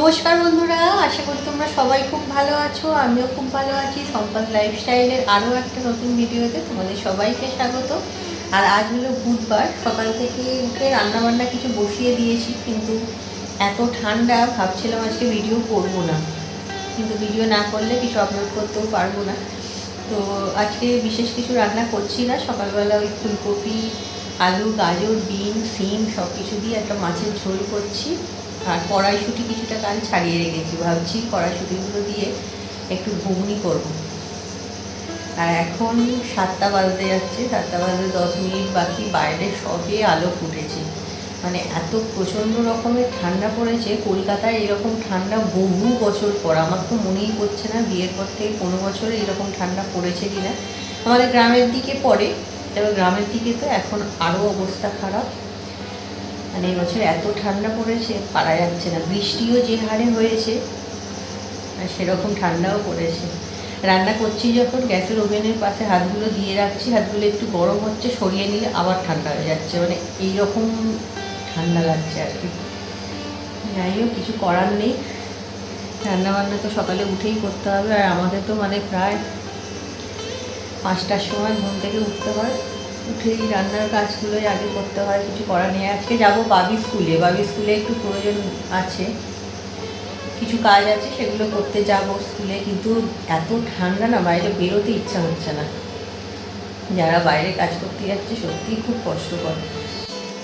নমস্কার বন্ধুরা, আশা করি তোমরা সবাই খুব ভালো আছো। আমিও খুব ভালো আছি। সম্পদ লাইফস্টাইলের আরও একটা নতুন ভিডিওতে তোমাদের সবাইকে স্বাগত। আর আজ হলো বুধবার, সকাল থেকে উঠে রান্নাবান্না কিছু বসিয়ে দিয়েছি, কিন্তু এত ঠান্ডা ভাবছিলাম আজকে ভিডিও করবো না, কিন্তু ভিডিও না করলে কিছু আপলোড করতেও পারবো না। তো আজকে বিশেষ কিছু রান্না করছি না। সকালবেলা ওই ফুলকপি, আলু, গাজর, বিন, সিম সব কিছু দিয়ে একটা মাছের ঝোল করছি। আর কড়াইশুঁটি কিছুটা কাল ছাড়িয়ে রেখেছি, ভাবছি কড়াইশুঁটিগুলো দিয়ে একটু ঘুগনি করব। আর এখন 7টা বাজতে যাচ্ছে, 7টা বাজতে 10 মিনিট বাকি। বাইরে সবে আলো ফুটেছে, মানে এত প্রচণ্ড রকমের ঠান্ডা পড়েছে। কলকাতায় এরকম ঠান্ডা বহু বছর পর, আমার তো মনেই পড়ছে না বিয়ের পর থেকে কোনো বছরে এরকম ঠান্ডা পড়েছে কি না। আমাদের গ্রামের দিকে পড়ে, তবে গ্রামের দিকে তো এখন আরও অবস্থা খারাপ। মানে এবছর এত ঠান্ডা পড়েছে পারা যাচ্ছে না। বৃষ্টিও যে হারে হয়েছে আর সেরকম ঠান্ডাও পড়েছে। রান্না করছি যখন গ্যাসের ওভেনের পাশে হাতগুলো দিয়ে রাখছি, হাতগুলো একটু গরম হচ্ছে, সরিয়ে নিলে আবার ঠান্ডা হয়ে যাচ্ছে, মানে এইরকম ঠান্ডা লাগছে আর কি। যাই হোক, কিছু করার নেই। রান্নাবান্না তো সকালে উঠেই করতে হবে, আর আমাদের তো মানে প্রায় 5টার সময় ঘুম থেকে উঠতে হয়। উঠেই রান্নার কাজগুলোই আগে করতে হয়, কিছু করার নেই। আজকে যাব বাবি স্কুলে একটু প্রয়োজন আছে, কিছু কাজ আছে, সেগুলো করতে যাব স্কুলে। কিন্তু এত ঠান্ডা না, বাইরে বেরোতে ইচ্ছা হচ্ছে না। যারা বাইরে কাজ করতে যাচ্ছে সত্যিই খুব কষ্টকর।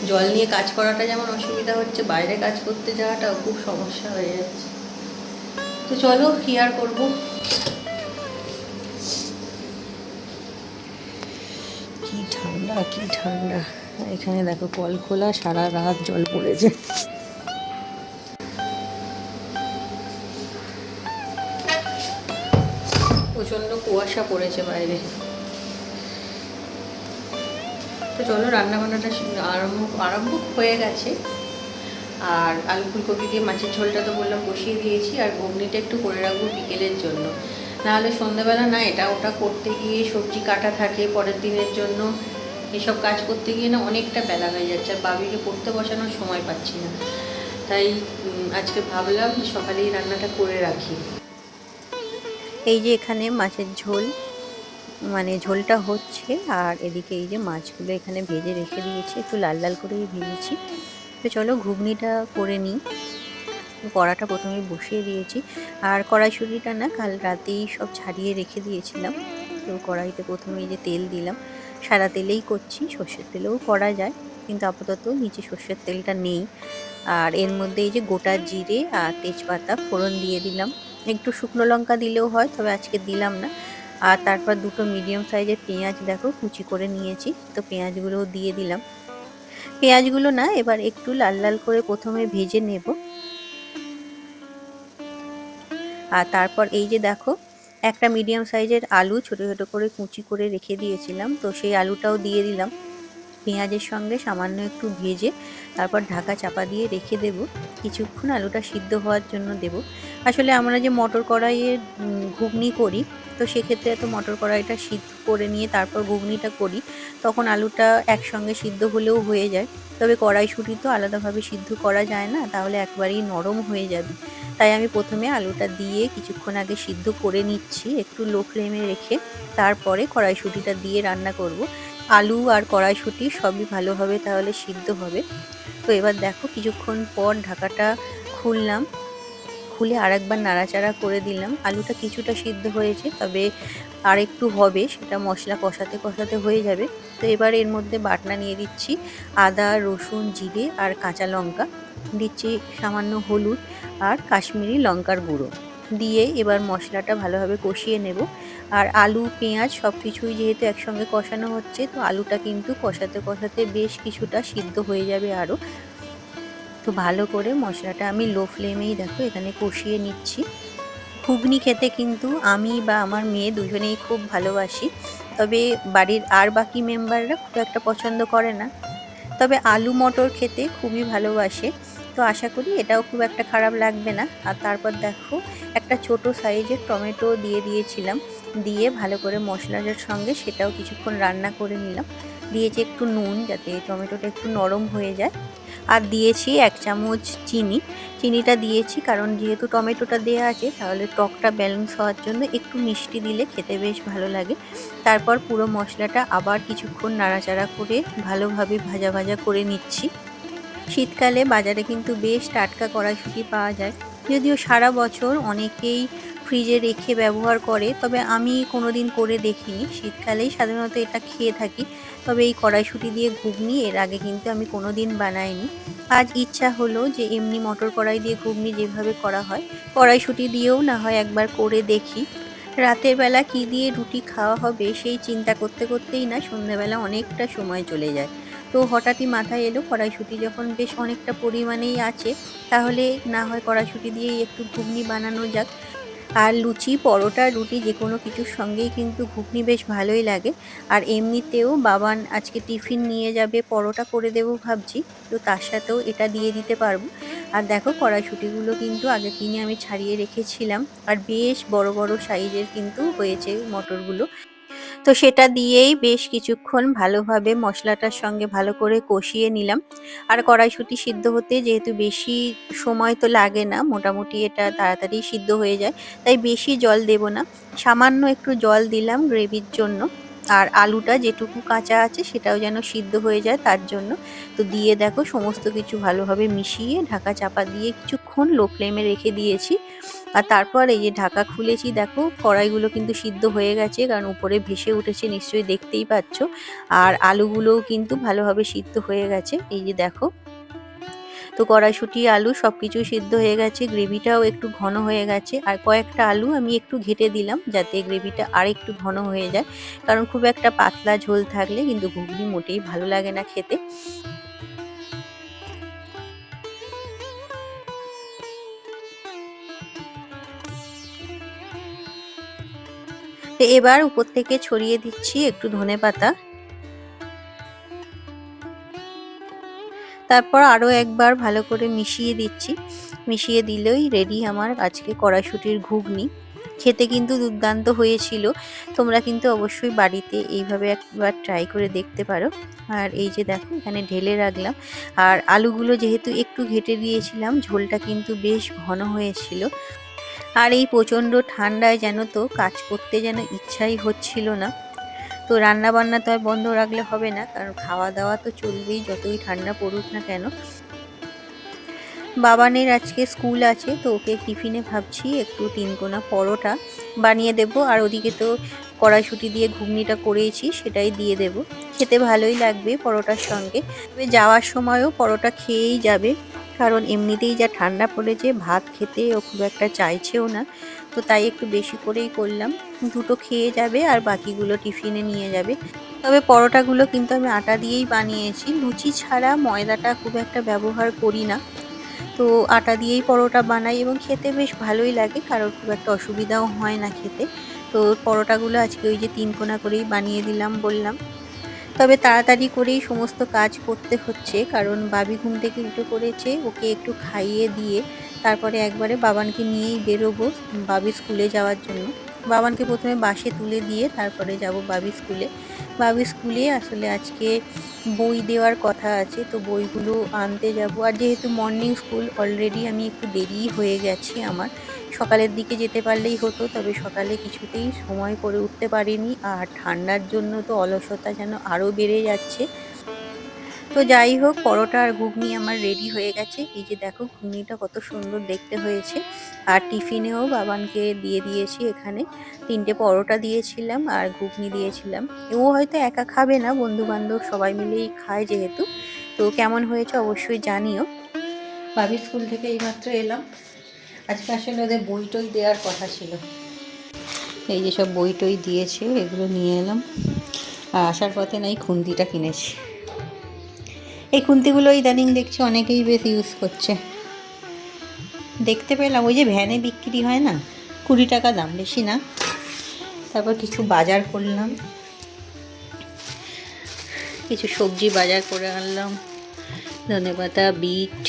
জল নিয়ে কাজ করাটা যেমন অসুবিধা হচ্ছে, বাইরে কাজ করতে যাওয়াটাও খুব সমস্যা হয়ে যাচ্ছে। তো চলো, কি আর করবো। কি ঠান্ডা, কি ঠান্ডা। এখানে দেখো কল খোলা, সারা রাত জল পড়েছে। প্রচণ্ড কুয়াশা পড়েছে বাইরে। তো চলো, রান্নাবান্নাটা আরম্ভ হয়ে গেছে। আর আলু ফুলকপি দিয়ে মাছের ঝোলটা তো বললাম বসিয়ে দিয়েছি, আর ঘুগনিটা একটু করে রাখবো বিকেলের জন্য। নাহলে সন্ধ্যাবেলা না এটা ওটা করতে গিয়ে, সবজি কাটা থাকে পরের দিনের জন্য, এসব কাজ করতে গিয়ে না অনেকটা বেলা হয়ে যাচ্ছে, আর বাবিকে পড়তে বসানোর সময় পাচ্ছি না। তাই আজকে ভাবলাম সকালেই রান্নাটা করে রাখি। এই যে এখানে মাছের ঝোল, মানে ঝোলটা হচ্ছে, আর এদিকে এই যে মাছগুলো এখানে ভেজে রেখে দিয়েছি, একটু লাল লাল করেই ভেজেছি। তো চলো ঘুগনিটা করে নিই। কড়াটা প্রথমে বসিয়ে দিয়েছি, আর কড়াইশুঁটিটা না কাল রাতেই সব ছাড়িয়ে রেখে দিয়েছিলাম। তো কড়াইতে প্রথমে এই যে তেল দিলাম, সাদা তেলেই করছি, সর্ষের তেলেও করা যায়, কিন্তু আপাতত নিচে সর্ষের তেলটা নেই। আর এর মধ্যে এই যে গোটা জিরে আর তেজপাতা ফোড়ন দিয়ে দিলাম। একটু শুকনো লঙ্কা দিলেও হয়, তবে আজকে দিলাম না। আর তারপর দুটো মিডিয়াম সাইজের পেঁয়াজ দেখো কুচি করে নিয়েছি, তো পেঁয়াজগুলোও দিয়ে দিলাম। পেঁয়াজগুলো না এবার একটু লাল লাল করে প্রথমে ভেজে নেব। আর তারপর এই যে দেখো, একটা মিডিয়াম সাইজের আলু ছোট ছোট করে কুচি করে রেখে দিয়েছিলাম, তো সেই আলুটাও দিয়ে দিলাম। পেঁয়াজের সঙ্গে সামান্য একটু ভেজে তারপর ঢাকা চাপা দিয়ে রেখে দেব, কিছুক্ষণ আলুটা সিদ্ধ হওয়ার জন্য দেব। আসলে আমরা যে মটর কড়াইয়ের ঘুগনি করি, তো সেক্ষেত্রে তো মটর কড়াইটা সিদ্ধ করে নিয়ে তারপর ঘুগনিটা করি, তখন আলুটা একসঙ্গে সিদ্ধ হলেও হয়ে যায়। তবে কড়াইশুঁটি তো আলাদাভাবে সিদ্ধ করা যায় না, তাহলে একবারেই নরম হয়ে যাবে। তাই আমি প্রথমে আলুটা দিয়ে কিছুক্ষণ আগে সিদ্ধ করে নিচ্ছি একটু লো ফ্লেমে রেখে, তারপরে কড়াইশুঁটিটা দিয়ে রান্না করব। আলু আর কড়াইশুঁটি সবই ভালোভাবে তাহলে সিদ্ধ হবে। তো এবার দেখো কিছুক্ষণ পর ঢাকাটা খুললাম, খুলে আরেকবার নাড়াচাড়া করে দিলাম। আলুটা কিছুটা সিদ্ধ হয়েছে, তবে আর একটু হবে, সেটা মশলা কষাতে কষাতে হয়ে যাবে। তো এবার এর মধ্যে বাটনা নিয়ে দিচ্ছি, আদা, রসুন, জিরে আর কাঁচা লঙ্কা, দিচ্ছি সামান্য হলুদ আর কাশ্মীরি লঙ্কার গুঁড়ো দিয়ে এবার মশলাটা ভালোভাবে কষিয়ে নেব। আর আলু পেঁয়াজ সব কিছুই যেহেতু একসঙ্গে কষানো হচ্ছে, তো আলুটা কিন্তু কষাতে কষাতে বেশ কিছুটা সিদ্ধ হয়ে যাবে আরও। তো ভালো করে মশলাটা আমি লো ফ্লেমেই দেখো এখানে কষিয়ে নিচ্ছি। ঘুগনি খেতে কিন্তু আমি বা আমার মেয়ে দুজনেই খুব ভালোবাসি, তবে বাড়ির আর বাকি মেম্বাররা খুব একটা পছন্দ করে না, তবে আলু মটর খেতে খুবই ভালোবাসে। তো আশা করি এটাও খুব একটা খারাপ লাগবে না। আর তারপর দেখো একটা ছোট সাইজের টমেটো দিয়ে দিয়েছিলাম, দিয়ে ভালো করে মশলাটার সঙ্গে সেটাও কিছুক্ষণ রান্না করে নিলাম। দিয়েছি একটু নুন যাতে টমেটোটা একটু নরম হয়ে যায়। আর দিয়েছি 1 চামচ চিনি। চিনিটা দিয়েছি কারণ যেহেতু টমেটোটা দেওয়া আছে, তাহলে টকটা ব্যালেন্স হওয়ার জন্য একটু মিষ্টি দিলে খেতে বেশ ভালো লাগে। তারপর পুরো মশলাটা আবার কিছুক্ষণ নাড়াচাড়া করে ভালোভাবে ভাজা ভাজা করে নিচ্ছি। শীতকালে বাজারে কিন্তু বেশ টাটকা কড়াইশুঁটি পাওয়া যায়। যদিও সারা বছর অনেকেই ফ্রিজে রেখে ব্যবহার করে, তবে আমি কোনোদিন করে দেখিনি। শীতকালেই সাধারণত এটা খেয়ে থাকি। তবে এই কড়াইশুঁটি দিয়ে ঘুগনি এর আগে কিন্তু আমি কোনোদিন বানাইনি। আজ ইচ্ছা হলো যে এমনি মটর কড়াই দিয়ে ঘুগনি যেভাবে করা হয়, কড়াইশুঁটি দিয়েও না হয় একবার করে দেখি। রাতের বেলা কি দিয়ে রুটি খাওয়া হবে সেই চিন্তা করতে করতেই না সন্ধ্যেবেলা অনেকটা সময় চলে যায়। তো হঠাৎই মাথায় এলো কড়াইশুঁটি যখন বেশ অনেকটা পরিমাণেই আছে, তাহলে না হয় কড়াইশুঁটি দিয়েই একটু ঘুগনি বানানো যাক। আর লুচি, পরোটা, রুটি যেকোনো কিছুর সঙ্গেই কিন্তু ঘুগনি বেশ ভালোই লাগে। আর এমনিতেও বাবান আজকে টিফিন নিয়ে যাবে, পরোটা করে দেবো ভাবছি। তো তার সাথেও এটা দিয়ে দিতে পারবো। আর দেখো কড়াইশুঁটিগুলো কিন্তু আগের দিনে আমি ছাড়িয়ে রেখেছিলাম। আর বেশ বড় বড় সাইজের কিন্তু হয়েছে মটরগুলো। তো সেটা দিয়েই বেশ কিছুক্ষণ ভালোভাবে মশলাটার সঙ্গে ভালো করে কষিয়ে নিলাম। আর কড়াইশুঁটি সিদ্ধ হতে যেহেতু বেশি সময় তো লাগে না, মোটামুটি এটা তাড়াতাড়ি সিদ্ধ হয়ে যায়, তাই বেশি জল দেব না। সামান্য একটু জল দিলাম গ্রেভির জন্য। আর আলুটা যেটুকু কাঁচা আছে সেটাও যেন সিদ্ধ হয়ে যায় তার জন্য। তো দিয়ে দেখো সমস্ত কিছু ভালোভাবে মিশিয়ে ঢাকা চাপা দিয়ে কিছুক্ষণ লো ফ্লেমে রেখে দিয়েছি। আর তারপর এই যে ঢাকা খুলেছি, দেখো কড়াইগুলো কিন্তু সিদ্ধ হয়ে গেছে, কারণ উপরে ভেসে উঠেছে, নিশ্চয়ই দেখতেই পাচ্ছ। আর আলুগুলোও কিন্তু ভালোভাবে সিদ্ধ হয়ে গেছে, এই যে দেখো। তো কড়াইশুঁটি, আলু সবকিছু সিদ্ধ হয়ে গেছে, গ্রেভিটাও একটু ঘন হয়ে গেছে। আর কয়েকটা আলু আমি একটু ঘেটে দিলাম যাতে গ্রেভিটা আর একটু ঘন হয়ে যায়, কারণ খুব একটা পাতলা ঝোল থাকলে কিন্তু ঘুগনি মোটেই ভালো লাগে না খেতে। তো এবার উপর থেকে ছড়িয়ে দিচ্ছি একটু ধনেপাতা। তারপর আরও একবার ভালো করে মিশিয়ে দিচ্ছি। মিশিয়ে দিলেই রেডি আমার আজকে কড়াইশুঁটির ঘুগনি। খেতে কিন্তু দুর্দান্ত হয়েছিল। তোমরা কিন্তু অবশ্যই বাড়িতে এইভাবে একবার ট্রাই করে দেখতে পারো। আর এই যে দেখো এখানে ঢেলে রাখলাম। আর আলুগুলো যেহেতু একটু ঘেটে দিয়েছিলাম, ঝোলটা কিন্তু বেশ ঘন হয়েছিল। আর এই প্রচণ্ড ঠান্ডায় যেন তো কাজ করতে যেন ইচ্ছাই হচ্ছিল না। তো রান্না বান্না তো আর বন্ধ রাখলে হবে না, কারণ খাওয়া দাওয়া তো চলবেই যতই ঠান্ডা পড়ুক না কেন। বাবানের আজকে স্কুল আছে, তো ওকে টিফিনে ভাবছি একটু 3 কোনা পরোটা বানিয়ে দেব। আর ওদিকে তো কড়াইশুঁটি দিয়ে ঘুগনিটা করেইছি, সেটাই দিয়ে দেব। খেতে ভালোই লাগবে পরোটার সঙ্গে। তবে যাওয়ার সময়ও পরোটা খেয়েই যাবে, কারণ এমনিতেই যা ঠান্ডা পড়েছে, ভাত খেতে ও খুব একটা চাইছেও না। তো তাই একটু বেশি করেই করলাম। দুটো খেয়ে যাবে আর বাকিগুলো টিফিনে নিয়ে যাবে। তবে পরোটাগুলো কিন্তু আমি আটা দিয়েই বানিয়েছি, লুচি ছাড়া ময়দাটা খুব একটা ব্যবহার করি না। তো আটা দিয়েই পরোটা বানাই এবং খেতে বেশ ভালোই লাগে, কারোর খুব একটা অসুবিধাও হয় না খেতে। তো পরোটাগুলো আজকে ওই যে 3 কোনা করেই বানিয়ে দিলাম বললাম। তবে তাড়াতাড়ি করেই সমস্ত কাজ করতে হচ্ছে, কারণ বাবি ঘুম থেকে উঠে পড়েছে। ওকে একটু খাইয়ে দিয়ে তারপরে একবারে বাবানকে নিয়েই বেরোবো বাবির স্কুলে যাওয়ার জন্য। বাবানকে প্রথমে বাসে তুলে দিয়ে তারপরে যাব বাবির স্কুলে। বাবির স্কুলে আসলে আজকে বই দেওয়ার কথা আছে, তো বইগুলো আনতে যাব। আর যেহেতু মর্নিং স্কুল, অলরেডি আমি একটু দেরিই হয়ে গেছি আমার। সকালের দিকে যেতে পারলেই হতো, তবে সকালে কিছুতেই সময় করে উঠতে পারিনি। আর ঠান্ডার জন্য তো অলসতা যেন আরও বেড়ে যাচ্ছে। তো যাই হোক, পরোটা আর ঘুগনি আমার রেডি হয়ে গেছে। এই যে দেখো ঘুগনিটা কত সুন্দর দেখতে হয়েছে। আর টিফিনেও বাবানকে দিয়ে দিয়েছি, এখানে 3টে পরোটা দিয়েছিলাম আর ঘুগনি দিয়েছিলাম। ও হয়তো একা খাবে না, বন্ধু বান্ধব সবাই মিলেই খায় যেহেতু। তো কেমন হয়েছে অবশ্যই জানিও। বাবির স্কুল থেকে এইমাত্র এলাম। আজকে আসলে ওদের বই টই দেওয়ার কথা ছিল। এই যে সব বই টই দিয়েছে, এগুলো নিয়ে এলাম। আর আসার পথে নাই খুন্তিটা কিনেছি। এই খুন্তিগুলো ইদানিং দেখছি অনেকেই বেশ ইউজ করছে। দেখতে পেলাম ওই যে ভ্যানে বিক্রি হয় না, 20 টাকা দাম, বেশি না। তারপর কিছু বাজার করলাম, কিছু সবজি বাজার করে আনলাম। ধনেপাতা, বিট,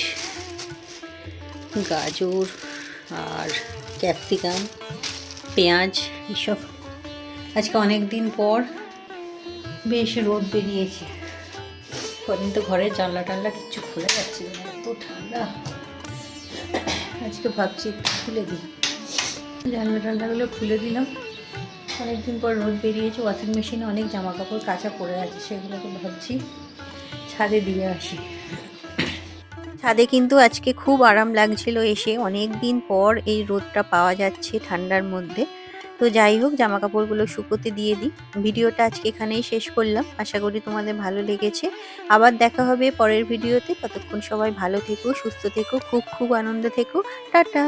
গাজর আর ক্যাপসিকাম, পেঁয়াজ, এসব। আজকে অনেক দিন পর বেশ রোদ বেরিয়েছে। কদিন তো ঘরের জানলা টানলা কিচ্ছু খোলা যাচ্ছিল না, এত ঠান্ডা। আজকে ভাবছি একটু খুলে দিই, জানলা টানলাগুলো খুলে দিলাম। অনেকদিন পর রোদ বেরিয়েছে, ওয়াশিং মেশিনে অনেক জামা কাপড় কাঁচা পড়ে আছে, সেগুলোকে ভাবছি ছাদে দিয়ে আসি। ছাদে কিন্তু আজকে খুব আরাম লাগছিল এসে, অনেক দিন পর এই রোদটা পাওয়া যাচ্ছে ঠান্ডার মধ্যে। তো যাই হোক, জামা কাপড়গুলো শুকোতে দিয়ে দিই। ভিডিওটা আজকে এখানেই শেষ করলাম, আশা করি তোমাদের ভালো লেগেছে। আবার দেখা হবে পরের ভিডিওতে, ততক্ষণ সবাই ভালো থেকো, সুস্থ থেকো, খুব খুব আনন্দে থেকো। টাটা।